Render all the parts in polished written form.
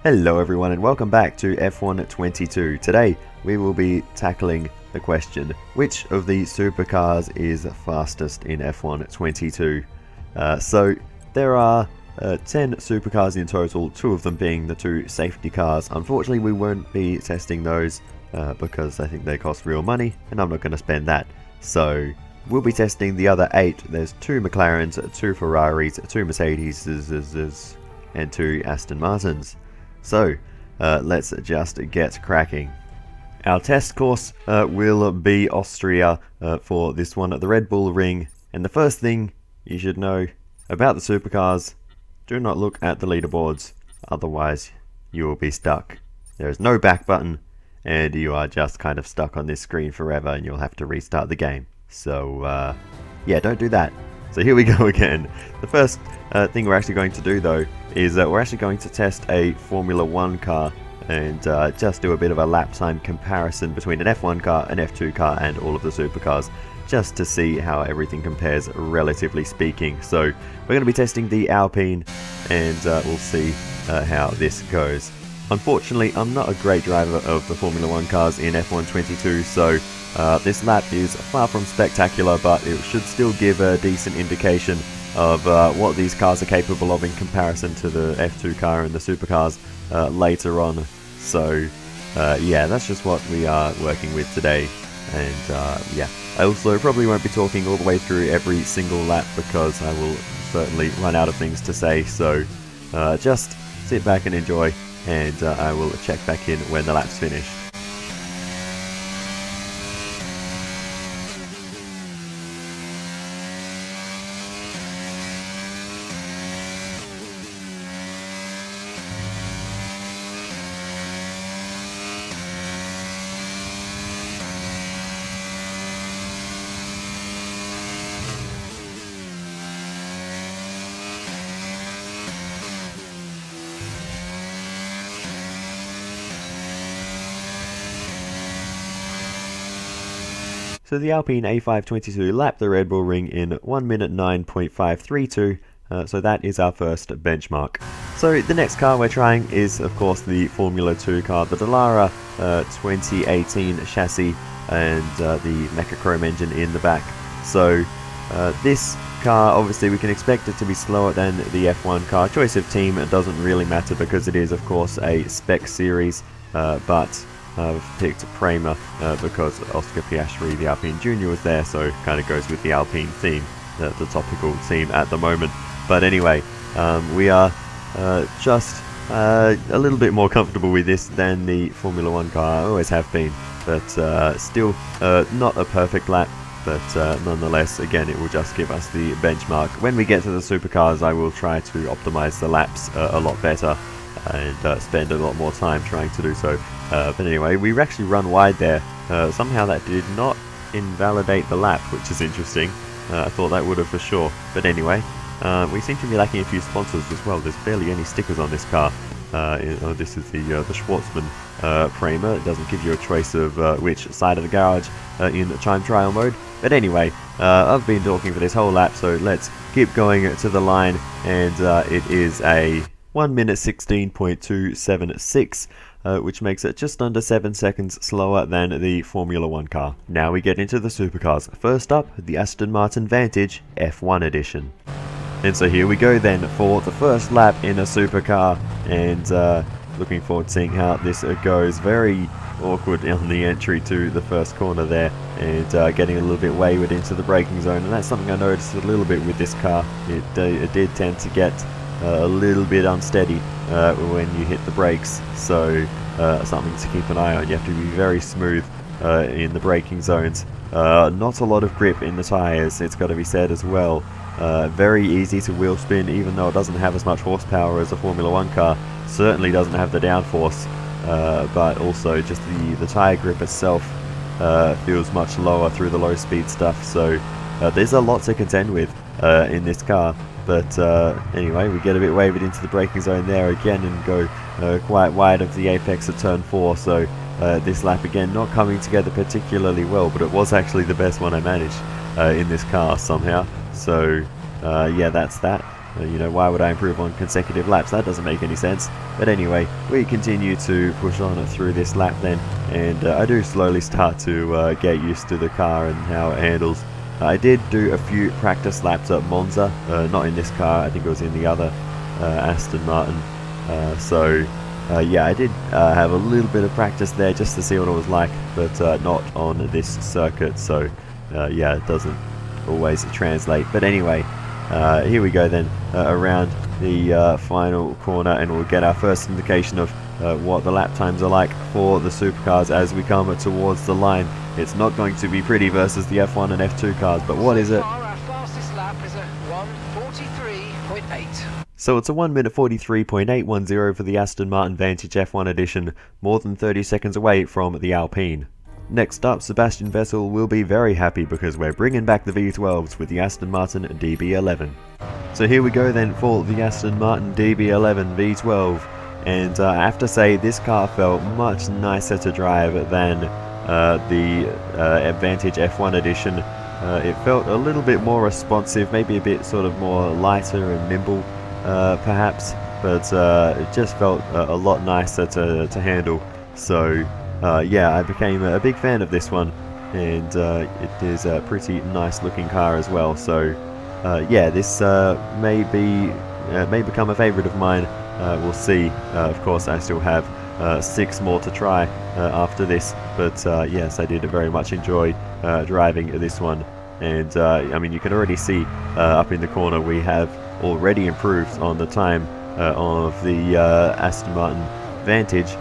Hello everyone and welcome back to F1 22. Today we will be tackling the question, which of the supercars is fastest in F1 22? So there are 10 supercars in total, 2 of them being the 2 safety cars. Unfortunately we won't be testing those because I think they cost real money and I'm not going to spend that. So we'll be testing the other 8. There's 2 McLarens, 2 Ferraris, 2 Mercedes, and 2 Aston Martins. So, let's just get cracking. Our test course will be Austria for this one at the Red Bull Ring. And the first thing you should know about the supercars, do not look at the leaderboards, otherwise you will be stuck. There is no back button, and you are just kind of stuck on this screen forever, and you'll have to restart the game. So, yeah, don't do that. So here we go again. The first thing we're actually going to do though is we're actually going to test a Formula 1 car and just do a bit of a lap time comparison between an F1 car, an F2 car and all of the supercars, just to see how everything compares relatively speaking. So we're going to be testing the Alpine and we'll see how this goes. Unfortunately, I'm not a great driver of the Formula 1 cars in F1 22, so this lap is far from spectacular, but it should still give a decent indication of what these cars are capable of in comparison to the F2 car and the supercars later on. So yeah, that's just what we are working with today. And yeah, I also probably won't be talking all the way through every single lap because I will certainly run out of things to say. So just sit back and enjoy, and I will check back in when the lap's finished. So the Alpine A522 lapped the Red Bull Ring in 1 minute 9.532, so that is our first benchmark. So the next car we're trying is of course the Formula 2 car, the Dallara 2018 chassis and the Mecha Chrome engine in the back. So this car, obviously we can expect it to be slower than the F1 car. Choice of team doesn't really matter because it is of course a spec series, but I've picked Prema because Oscar Piastri, the Alpine Junior, was there, so it kind of goes with the Alpine theme, the topical theme at the moment. But anyway, we are just a little bit more comfortable with this than the Formula 1 car. I always have been, but still not a perfect lap, but nonetheless, again, it will just give us the benchmark. When we get to the supercars, I will try to optimize the laps a lot better and spend a lot more time trying to do so. But anyway, we actually run wide there. Somehow that did not invalidate the lap, which is interesting. I thought that would have for sure. But anyway, we seem to be lacking a few sponsors as well. There's barely any stickers on this car. This is the Schwartzman Prema. It doesn't give you a choice of which side of the garage in time trial mode. But anyway, I've been talking for this whole lap, so let's keep going to the line. And it is a 1 minute 16.276, which makes it just under 7 seconds slower than the Formula 1 car. Now we get into the supercars. First up, the Aston Martin Vantage F1 edition. And so here we go then for the first lap in a supercar, and looking forward to seeing how this goes. Very awkward on the entry to the first corner there, and getting a little bit wayward into the braking zone, and that's something I noticed a little bit with this car. It did tend to get a little bit unsteady when you hit the brakes, so something to keep an eye on. You have to be very smooth in the braking zones. Not a lot of grip in the tyres, it's got to be said as well. Very easy to wheel spin, even though it doesn't have as much horsepower as a Formula 1 car. Certainly doesn't have the downforce, but also just the tyre grip itself feels much lower through the low speed stuff, so there's a lot to contend with in this car. But anyway, we get a bit wavered into the braking zone there again and go quite wide of the apex of turn 4, so this lap again not coming together particularly well, but it was actually the best one I managed in this car somehow. So yeah, that's that. You know, why would I improve on consecutive laps? That doesn't make any sense. But anyway, we continue to push on through this lap then, and I do slowly start to get used to the car and how it handles. I did do a few practice laps at Monza, not in this car, I think it was in the other Aston Martin. Yeah, I did have a little bit of practice there just to see what it was like, but not on this circuit, so yeah, it doesn't always translate. But anyway, here we go then, around the final corner, and we'll get our first indication of what the lap times are like for the supercars as we come towards the line. It's not going to be pretty versus the F1 and F2 cars, but what is it? Our fastest lap is a 1:43.8. So it's a 1 minute 43.810 for the Aston Martin Vantage F1 edition, more than 30 seconds away from the Alpine. Next up, Sebastian Vettel will be very happy because we're bringing back the V12s with the Aston Martin DB11. So here we go then for the Aston Martin DB11 V12, and I have to say this car felt much nicer to drive than the Vantage F1 edition. It felt a little bit more responsive, maybe a bit sort of more lighter and nimble perhaps, but it just felt a lot nicer to handle. So yeah, I became a big fan of this one, and it is a pretty nice looking car as well. So yeah, this may become a favourite of mine. We'll see. Of course, I still have 6 more to try after this, but yes, I did very much enjoy driving this one. And I mean, you can already see up in the corner we have already improved on the time of the Aston Martin Vantage,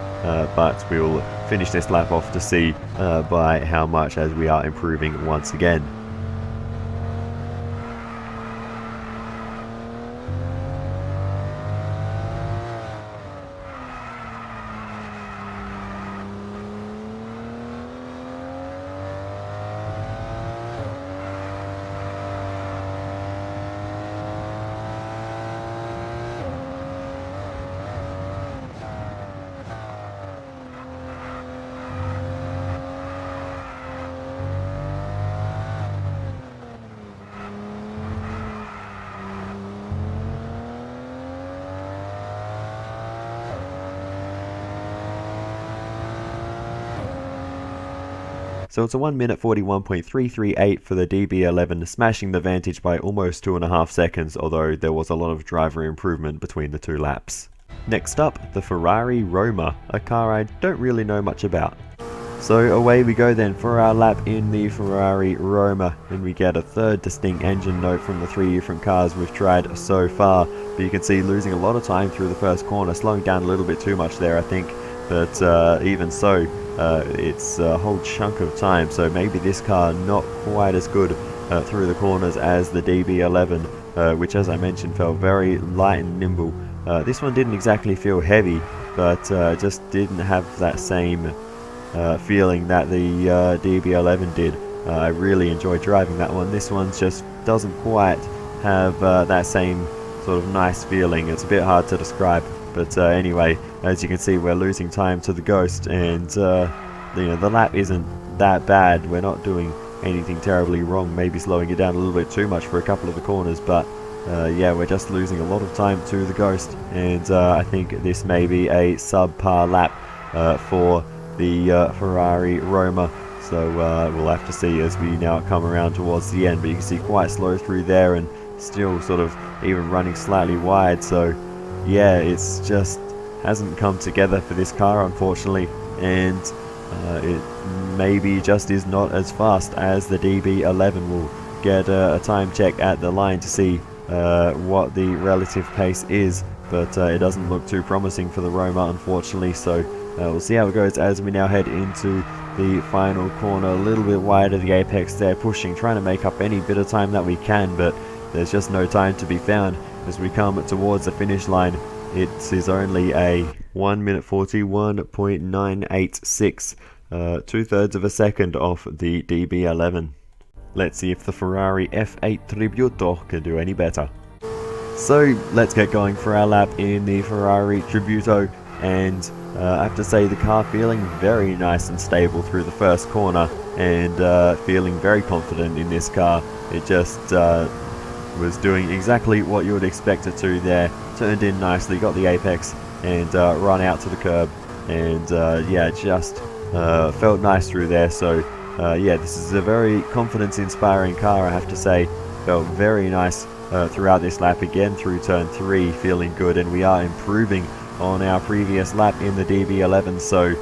but we'll finish this lap off to see by how much as we are improving once again. So it's a 1 minute 41.338 for the DB11, smashing the Vantage by almost 2.5 seconds, although there was a lot of driver improvement between the 2 laps. Next up, the Ferrari Roamer, a car I don't really know much about. So away we go then for our lap in the Ferrari Roamer, and we get a third distinct engine note from the 3 different cars we've tried so far. But you can see losing a lot of time through the first corner, slowing down a little bit too much there I think, but even so, it's a whole chunk of time, so maybe this car not quite as good through the corners as the DB11, which as I mentioned felt very light and nimble. This one didn't exactly feel heavy, but just didn't have that same feeling that the DB11 did. I really enjoyed driving that one. This one just doesn't quite have that same sort of nice feeling. It's a bit hard to describe, but anyway, as you can see, we're losing time to the Ghost, and you know, the lap isn't that bad. We're not doing anything terribly wrong, maybe slowing it down a little bit too much for a couple of the corners, but yeah, we're just losing a lot of time to the Ghost, and I think this may be a subpar lap for the Ferrari Roamer. So we'll have to see as we now come around towards the end, but you can see quite slow through there and still sort of even running slightly wide. So yeah, it's just hasn't come together for this car, unfortunately, and it maybe just is not as fast as the DB11. We'll get a time check at the line to see what the relative pace is, but it doesn't look too promising for the Roamer, unfortunately. So we'll see how it goes as we now head into the final corner, a little bit wide of the apex there, pushing, trying to make up any bit of time that we can, but there's just no time to be found as we come towards the finish line. It is only a 1 minute 41.986, 2/3 of a second off the DB11. Let's see if the Ferrari F8 Tributo can do any better. So let's get going for our lap in the Ferrari Tributo, and I have to say the car feeling very nice and stable through the first corner, and feeling very confident in this car. It just was doing exactly what you would expect it to there. Turned in nicely, got the apex, and run out to the curb. And yeah, just felt nice through there. So yeah, this is a very confidence-inspiring car, I have to say. Felt very nice throughout this lap, again through turn 3, feeling good, and we are improving on our previous lap in the DB11. So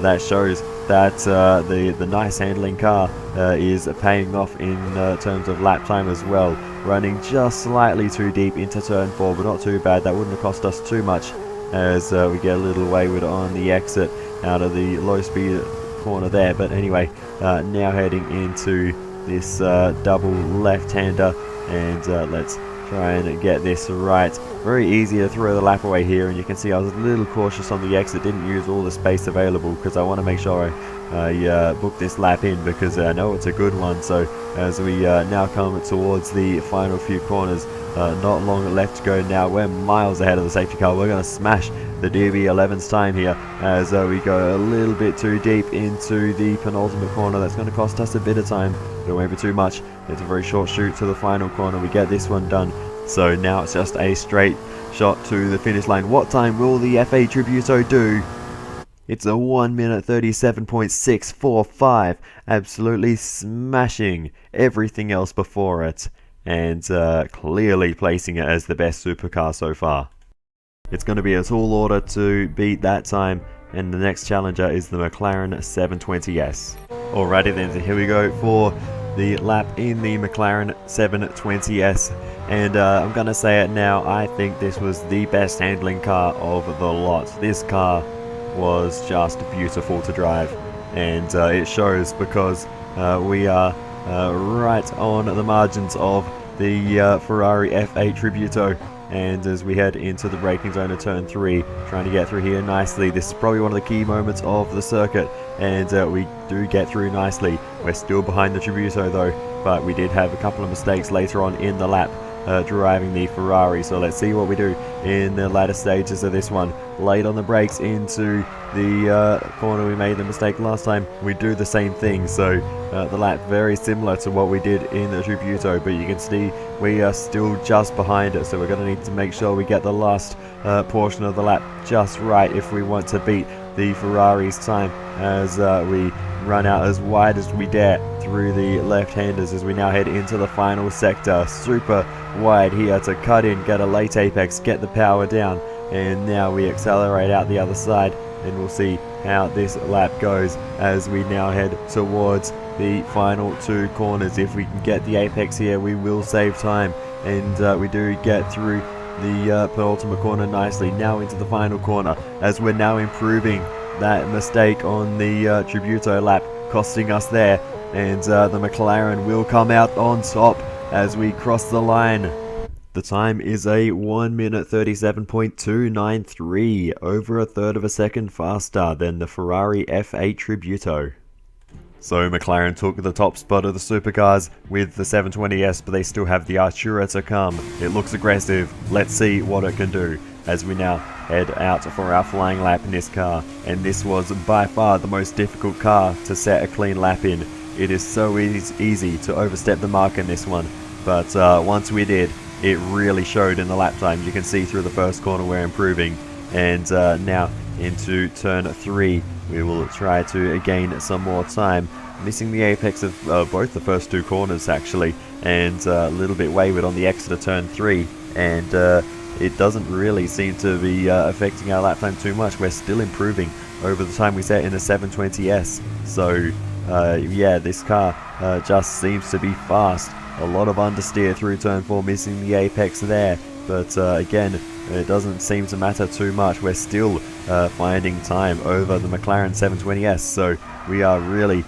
that shows that the nice handling car is paying off in terms of lap time as well. Running just slightly too deep into turn 4, but not too bad. That wouldn't have cost us too much, as we get a little wayward on the exit out of the low speed corner there. But anyway, now heading into this double left-hander, and let's try and get this right. Very easy to throw the lap away here, and you can see I was a little cautious on the exit, didn't use all the space available because I want to make sure I book this lap in, because I know it's a good one. So as we now come towards the final few corners, not long left to go now. We're miles ahead of the safety car. We're going to smash the DB11's time here as we go a little bit too deep into the penultimate corner. That's going to cost us a bit of time. Don't worry too much. It's a very short shoot to the final corner. We get this one done. So now it's just a straight shot to the finish line. What time will the F8 Tributo do? It's a 1 minute 37.645. Absolutely smashing everything else before it, and clearly placing it as the best supercar so far. It's going to be a tall order to beat that time, and the next challenger is the McLaren 720S. Alrighty then, so here we go for the lap in the McLaren 720S, and I'm going to say it now, I think this was the best handling car of the lot. This car was just beautiful to drive, and it shows because we are right on the margins of the Ferrari F8 Tributo. And as we head into the braking zone of turn 3, trying to get through here nicely. This is probably one of the key moments of the circuit, and we do get through nicely. We're still behind the Tributo though, but we did have a couple of mistakes later on in the lap driving the Ferrari. So let's see what we do in the latter stages of this one. Late on the brakes into the corner we made the mistake last time. We do the same thing, so the lap very similar to what we did in the Tributo, but you can see we are still just behind it, so we're going to need to make sure we get the last portion of the lap just right if we want to beat the Ferrari's time, as we run out as wide as we dare through the left-handers as we now head into the final sector. Super wide here to cut in, get a late apex, get the power down, and now we accelerate out the other side, and we'll see how this lap goes as we now head towards the final 2 corners. If we can get the apex here, we will save time, and we do get through the penultimate corner nicely. Now into the final corner as we're now improving that mistake on the Tributo lap, costing us there, and the McLaren will come out on top as we cross the line. The time is a 1 minute 37.293, over a third of a second faster than the Ferrari F8 Tributo. So McLaren took the top spot of the supercars with the 720S, but they still have the Archura to come. It looks aggressive. Let's see what it can do as we now head out for our flying lap in this car. And this was by far the most difficult car to set a clean lap in. It is so easy to overstep the mark in this one, but once we did, it really showed in the lap time. You can see through the first corner we're improving, and now into turn 3 we will try to gain some more time, missing the apex of both the first 2 corners actually, and a little bit wayward on the exit of turn 3, and it doesn't really seem to be affecting our lap time too much. We're still improving over the time we set in the 720S, so yeah, this car just seems to be fast. A lot of understeer through turn 4, missing the apex there, but again, it doesn't seem to matter too much. We're still finding time over the McLaren 720S, so we are really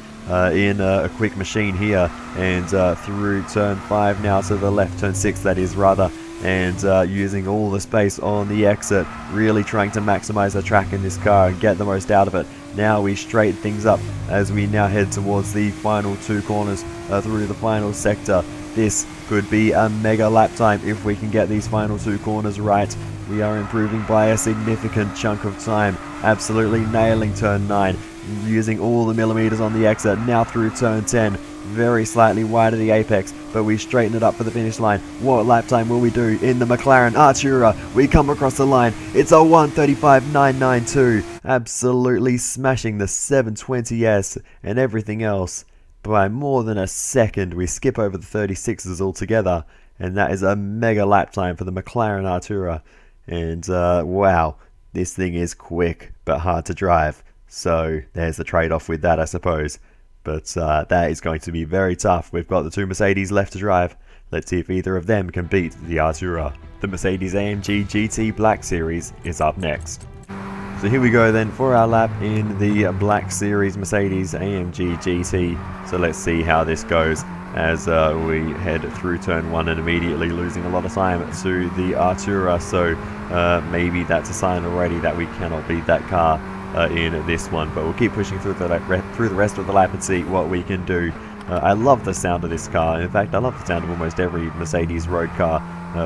in a quick machine here, and through turn 5 now to the left, turn 6 that is rather, and using all the space on the exit, really trying to maximize the track in this car and get the most out of it. Now we straighten things up as we now head towards the final 2 corners through the final sector. This could be a mega lap time if we can get these final 2 corners right. We are improving by a significant chunk of time, absolutely nailing turn 9. using all the millimeters on the exit. Now through turn 10, very slightly wide of the apex, but we straighten it up for the finish line. What lap time will we do in the McLaren Archura? We come across the line. It's a 1:35.992. Absolutely smashing the 720S and everything else by more than a second. We skip over the 36s altogether, and that is a mega lap time for the McLaren Archura. And wow, this thing is quick but hard to drive. So there's the trade-off with that, I suppose. But that is going to be very tough. We've got the two Mercedes left to drive. Let's see if either of them can beat the Archura. The Mercedes-AMG GT Black Series is up next. So here we go then for our lap in the Black Series Mercedes-AMG GT. So let's see how this goes as we head through turn 1 and immediately losing a lot of time to the Archura. So maybe that's a sign already that we cannot beat that car in this one, but we'll keep pushing through the rest of the lap and see what we can do. I love the sound of this car. In fact, I love the sound of almost every Mercedes road car.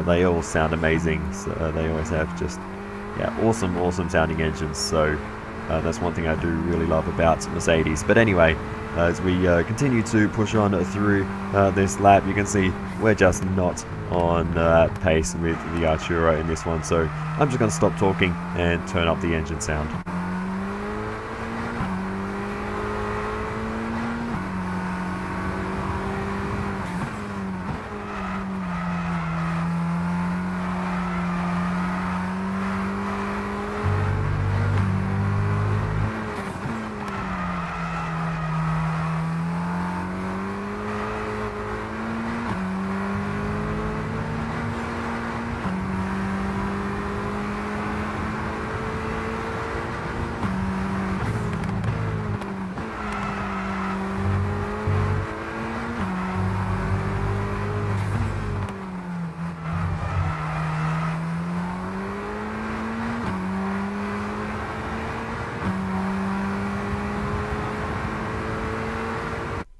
They all sound amazing. So, they always have just awesome sounding engines. So that's one thing I do really love about Mercedes. But anyway, as we continue to push on through this lap, you can see we're just not on pace with the Archura in this one. So I'm just going to stop talking and turn up the engine sound.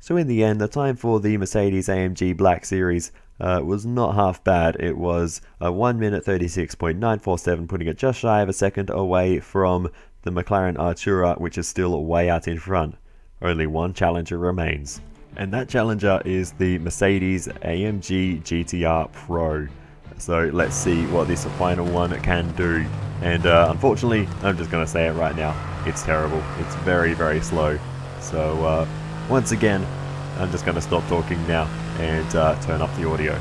So in the end, the time for the Mercedes-AMG Black Series was not half bad. It was a 1 minute 36.947, putting it just shy of a second away from the McLaren Archura, which is still way out in front. Only one challenger remains, and that challenger is the Mercedes-AMG GTR Pro. So let's see what this final one can do. And unfortunately, I'm just going to say it right now, it's terrible. It's very, very slow. So once again, I'm just going to stop talking now and turn up the audio.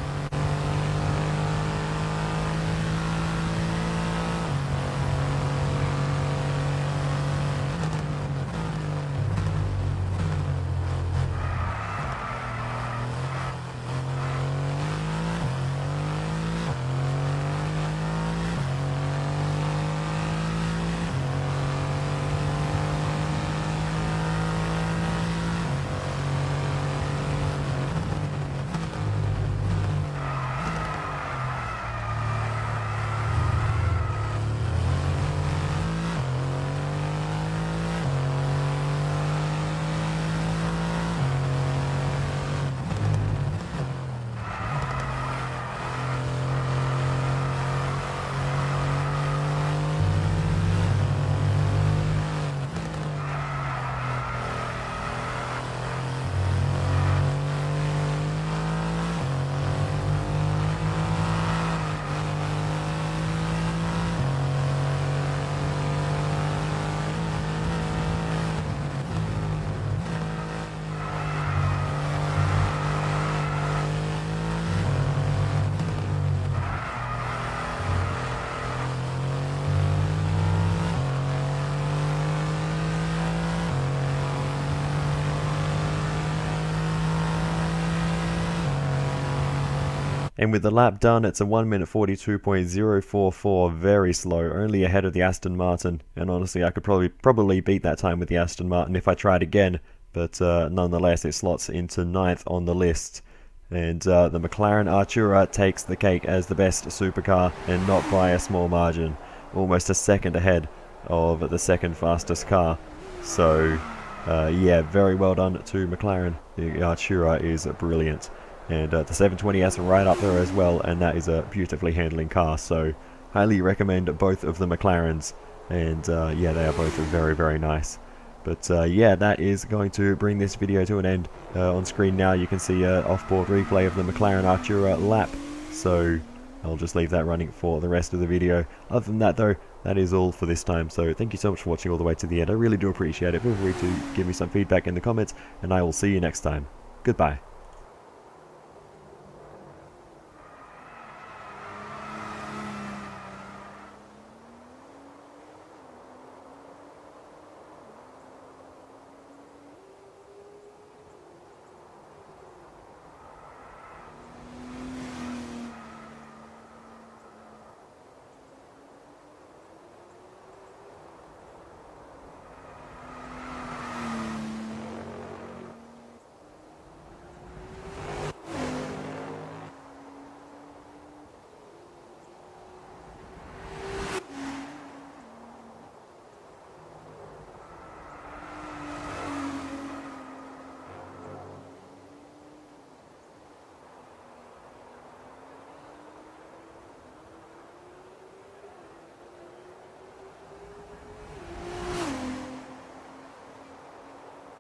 And with the lap done, it's a 1 minute 42.044, very slow, only ahead of the Aston Martin. And honestly, I could probably beat that time with the Aston Martin if I tried again. But nonetheless, it slots into 9th on the list. And the McLaren Archura takes the cake as the best supercar, and not by a small margin. Almost a second ahead of the second fastest car. So, yeah, very well done to McLaren. The Archura is brilliant. And the 720S right up there as well, and that is a beautifully handling car. So, highly recommend both of the McLarens. And yeah, they are both very, very nice. But yeah, that is going to bring this video to an end. On screen now you can see an off-board replay of the McLaren Archura lap, so I'll just leave that running for the rest of the video. Other than that though, that is all for this time, so thank you so much for watching all the way to the end. I really do appreciate it. Feel free to give me some feedback in the comments, and I will see you next time. Goodbye.